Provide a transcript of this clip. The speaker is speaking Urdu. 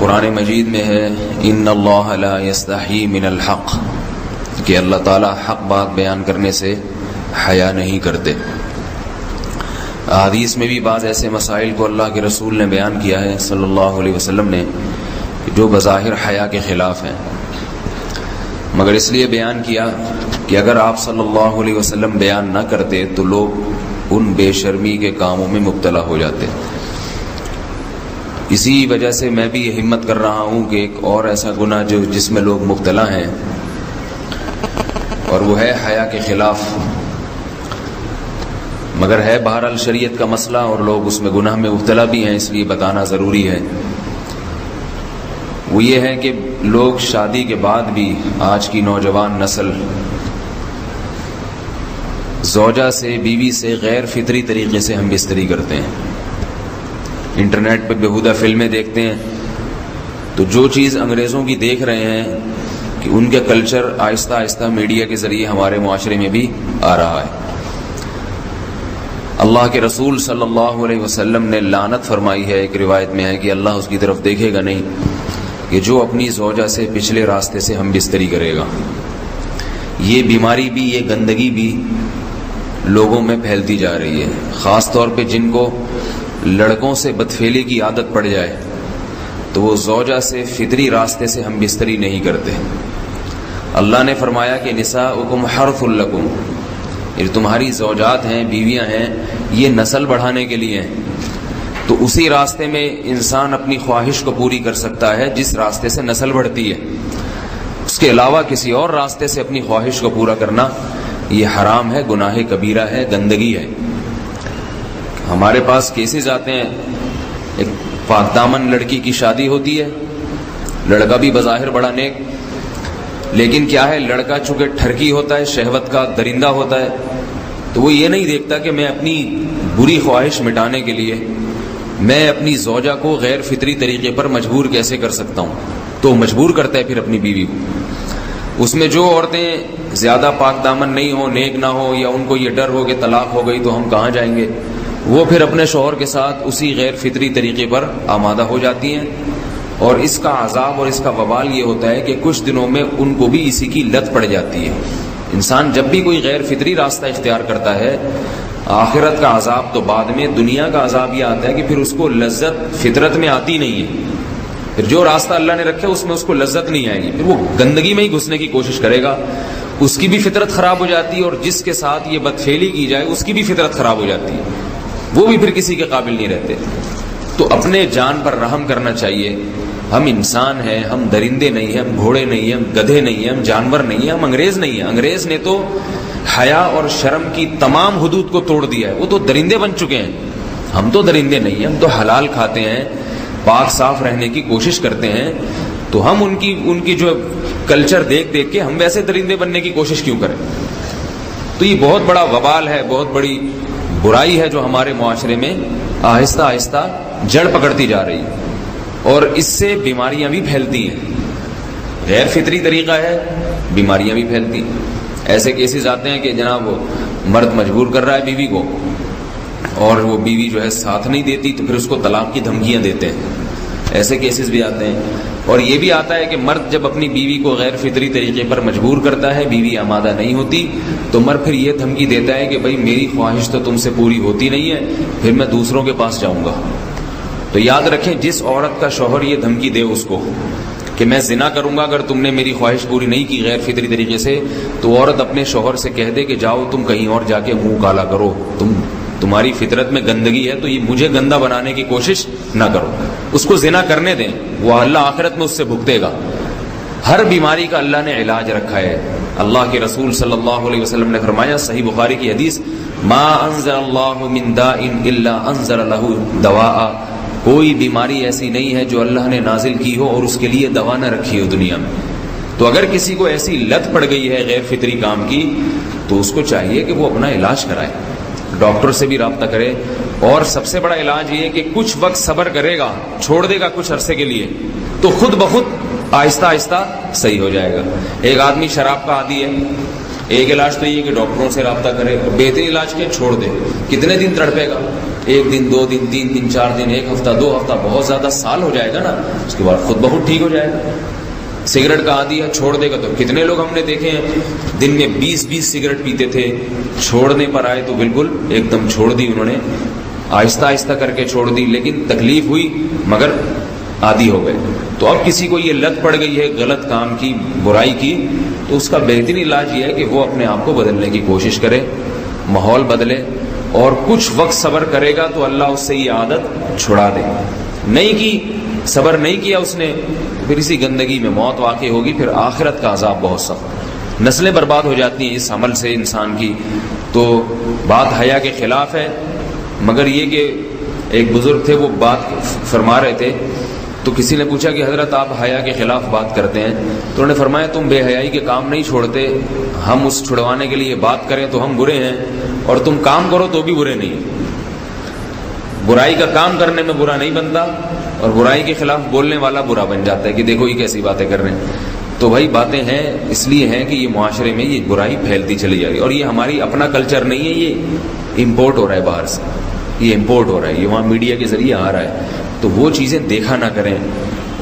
قرآن مجید میں ہے ان اللہ لا یستحی من الحق، کہ اللہ تعالیٰ حق بات بیان کرنے سے حیا نہیں کرتے۔ حدیث میں بھی بعض ایسے مسائل کو اللہ کے رسول نے بیان کیا ہے صلی اللہ علیہ وسلم نے جو بظاہر حیا کے خلاف ہیں، مگر اس لیے بیان کیا کہ اگر آپ صلی اللہ علیہ وسلم بیان نہ کرتے تو لوگ ان بے شرمی کے کاموں میں مبتلا ہو جاتے۔ اسی وجہ سے میں بھی یہ ہمت کر رہا ہوں کہ ایک اور ایسا گناہ جس میں لوگ مبتلا ہیں، اور وہ ہے حیا کے خلاف، مگر ہے بہرحال شریعت کا مسئلہ اور لوگ اس میں گناہ میں مبتلا بھی ہیں، اس لیے بتانا ضروری ہے۔ وہ یہ ہے کہ لوگ شادی کے بعد بھی، آج کی نوجوان نسل زوجہ سے، بیوی سے غیر فطری طریقے سے ہم بستری کرتے ہیں۔ انٹرنیٹ پہ بیہودہ فلمیں دیکھتے ہیں تو جو چیز انگریزوں کی دیکھ رہے ہیں کہ ان کے کلچر آہستہ آہستہ میڈیا کے ذریعے ہمارے معاشرے میں بھی آ رہا ہے۔ اللہ کے رسول صلی اللہ علیہ وسلم نے لعنت فرمائی ہے، ایک روایت میں ہے کہ اللہ اس کی طرف دیکھے گا نہیں کہ جو اپنی زوجہ سے پچھلے راستے سے ہم بستری کرے گا۔ یہ بیماری بھی، یہ گندگی بھی لوگوں میں پھیلتی جا رہی ہے، خاص طور پہ جن کو لڑکوں سے بدفعلی کی عادت پڑ جائے تو وہ زوجہ سے فطری راستے سے ہم بستری نہیں کرتے۔ اللہ نے فرمایا کہ نساؤکم حرث لکم، یہ تمہاری زوجات ہیں، بیویاں ہیں، یہ نسل بڑھانے کے لیے ہیں، تو اسی راستے میں انسان اپنی خواہش کو پوری کر سکتا ہے جس راستے سے نسل بڑھتی ہے۔ اس کے علاوہ کسی اور راستے سے اپنی خواہش کو پورا کرنا یہ حرام ہے، گناہ کبیرہ ہے، گندگی ہے۔ ہمارے پاس کیسز آتے ہیں، ایک پاک دامن لڑکی کی شادی ہوتی ہے، لڑکا بھی بظاہر بڑا نیک، لیکن کیا ہے، لڑکا چونکہ ٹھرکی ہوتا ہے، شہوت کا درندہ ہوتا ہے، تو وہ یہ نہیں دیکھتا کہ میں اپنی بری خواہش مٹانے کے لیے میں اپنی زوجہ کو غیر فطری طریقے پر مجبور کیسے کر سکتا ہوں، تو مجبور کرتا ہے پھر اپنی بیوی کو۔ اس میں جو عورتیں زیادہ پاک دامن نہیں ہو، نیک نہ ہو، یا ان کو یہ ڈر ہو کہ طلاق ہو گئی تو ہم کہاں جائیں گے، وہ پھر اپنے شوہر کے ساتھ اسی غیر فطری طریقے پر آمادہ ہو جاتی ہیں، اور اس کا عذاب اور اس کا وبال یہ ہوتا ہے کہ کچھ دنوں میں ان کو بھی اسی کی لت پڑ جاتی ہے۔ انسان جب بھی کوئی غیر فطری راستہ اختیار کرتا ہے، آخرت کا عذاب تو بعد میں، دنیا کا عذاب یہ آتا ہے کہ پھر اس کو لذت فطرت میں آتی نہیں ہے، پھر جو راستہ اللہ نے رکھا اس میں اس کو لذت نہیں آئے گی، پھر وہ گندگی میں ہی گھسنے کی کوشش کرے گا، اس کی بھی فطرت خراب ہو جاتی ہے، اور جس کے ساتھ یہ بدفعلی کی جائے اس کی بھی فطرت خراب ہو جاتی ہے، وہ بھی پھر کسی کے قابل نہیں رہتے۔ تو اپنے جان پر رحم کرنا چاہیے۔ ہم انسان ہیں، ہم درندے نہیں ہیں، ہم گھوڑے نہیں ہیں، ہم گدھے نہیں ہیں، ہم جانور نہیں ہیں، ہم انگریز نہیں ہیں۔ انگریز نے تو حیا اور شرم کی تمام حدود کو توڑ دیا ہے، وہ تو درندے بن چکے ہیں۔ ہم تو درندے نہیں ہیں، ہم تو حلال کھاتے ہیں، پاک صاف رہنے کی کوشش کرتے ہیں، تو ہم ان کی جو کلچر دیکھ دیکھ کے ہم ویسے درندے بننے کی کوشش کیوں کریں؟ تو یہ بہت بڑا وبال ہے، بہت بڑی برائی ہے جو ہمارے معاشرے میں آہستہ آہستہ جڑ پکڑتی جا رہی ہے، اور اس سے بیماریاں بھی پھیلتی ہیں۔ غیر فطری طریقہ ہے، بیماریاں بھی پھیلتی ہیں۔ ایسے کیسز آتے ہیں کہ جناب مرد مجبور کر رہا ہے بیوی کو، اور وہ بیوی جو ہے ساتھ نہیں دیتی، تو پھر اس کو طلاق کی دھمکیاں دیتے ہیں۔ ایسے کیسز بھی آتے ہیں، اور یہ بھی آتا ہے کہ مرد جب اپنی بیوی کو غیر فطری طریقے پر مجبور کرتا ہے، بیوی آمادہ نہیں ہوتی، تو مرد پھر یہ دھمکی دیتا ہے کہ بھائی میری خواہش تو تم سے پوری ہوتی نہیں ہے، پھر میں دوسروں کے پاس جاؤں گا۔ تو یاد رکھیں، جس عورت کا شوہر یہ دھمکی دے اس کو کہ میں زنا کروں گا اگر تم نے میری خواہش پوری نہیں کی غیر فطری طریقے سے، تو عورت اپنے شوہر سے کہہ دے کہ جاؤ تم کہیں اور جا کے منہ کالا کرو، تمہاری فطرت میں گندگی ہے تو یہ مجھے گندا بنانے کی کوشش نہ کرو، اس کو زنا کرنے دیں، وہ اللہ آخرت میں اس سے بھگتے گا۔ ہر بیماری کا اللہ نے علاج رکھا ہے۔ اللہ کے رسول صلی اللہ علیہ وسلم نے فرمایا، صحیح بخاری کی حدیث، ما انزل اللہ من داء الا انزل له دواء، کوئی بیماری ایسی نہیں ہے جو اللہ نے نازل کی ہو اور اس کے لیے دوا نہ رکھی ہو دنیا میں۔ تو اگر کسی کو ایسی لت پڑ گئی ہے غیر فطری کام کی، تو اس کو چاہیے کہ وہ اپنا علاج کرائے، ڈاکٹر سے بھی رابطہ کرے، اور سب سے بڑا علاج یہ کہ کچھ وقت صبر کرے گا، چھوڑ دے گا کچھ عرصے کے لیے، تو خود بخود آہستہ آہستہ صحیح ہو جائے گا۔ ایک آدمی شراب کا عادی ہے، ایک علاج تو یہ کہ ڈاکٹروں سے رابطہ کرے، بہترین علاج کے چھوڑ دے، کتنے دن تڑپے گا، ایک دن 2 دن 3 دن 4 دن 1 ہفتہ 2 ہفتہ بہت زیادہ سال ہو جائے گا نا، اس کے بعد خود بخود ٹھیک ہو جائے گا۔ سگریٹ کا عادی ہے، چھوڑ دے گا تو کتنے لوگ ہم نے دیکھے ہیں دن میں 20 سگریٹ پیتے تھے، چھوڑنے پر آئے تو بالکل ایک دم چھوڑ دی انہوں نے، آہستہ آہستہ کر کے چھوڑ دی، لیکن تکلیف ہوئی مگر عادی ہو گئے۔ تو اب کسی کو یہ لت پڑ گئی ہے غلط کام کی، برائی کی، تو اس کا بہترین علاج یہ ہے کہ وہ اپنے آپ کو بدلنے کی کوشش کرے، ماحول بدلے، اور کچھ وقت صبر کرے گا تو اللہ اس سے یہ عادت چھڑا دے۔ نہیں کی، صبر نہیں کیا اس نے، پھر اسی گندگی میں موت واقع ہوگی، پھر آخرت کا عذاب بہت سخت، نسلیں برباد ہو جاتی ہیں اس عمل سے انسان کی۔ تو بات حیا کے خلاف ہے، مگر یہ کہ ایک بزرگ تھے وہ بات فرما رہے تھے، تو کسی نے پوچھا کہ حضرت آپ حیا کے خلاف بات کرتے ہیں، تو انہوں نے فرمایا تم بے حیائی کے کام نہیں چھوڑتے، ہم اس چھڑوانے کے لیے بات کریں تو ہم برے ہیں، اور تم کام کرو تو بھی برے نہیں۔ برائی کا کام کرنے میں برا نہیں بنتا، اور برائی کے خلاف بولنے والا برا بن جاتا ہے کہ دیکھو یہ کیسی باتیں کر رہے ہیں۔ تو بھائی باتیں ہیں اس لیے ہیں کہ یہ معاشرے میں یہ برائی پھیلتی چلی جا رہی ہے، اور یہ ہماری اپنا کلچر نہیں ہے، یہ امپورٹ ہو رہا ہے باہر سے، یہ امپورٹ ہو رہا ہے، یہ وہاں میڈیا کے ذریعے آ رہا ہے۔ تو وہ چیزیں دیکھا نہ کریں،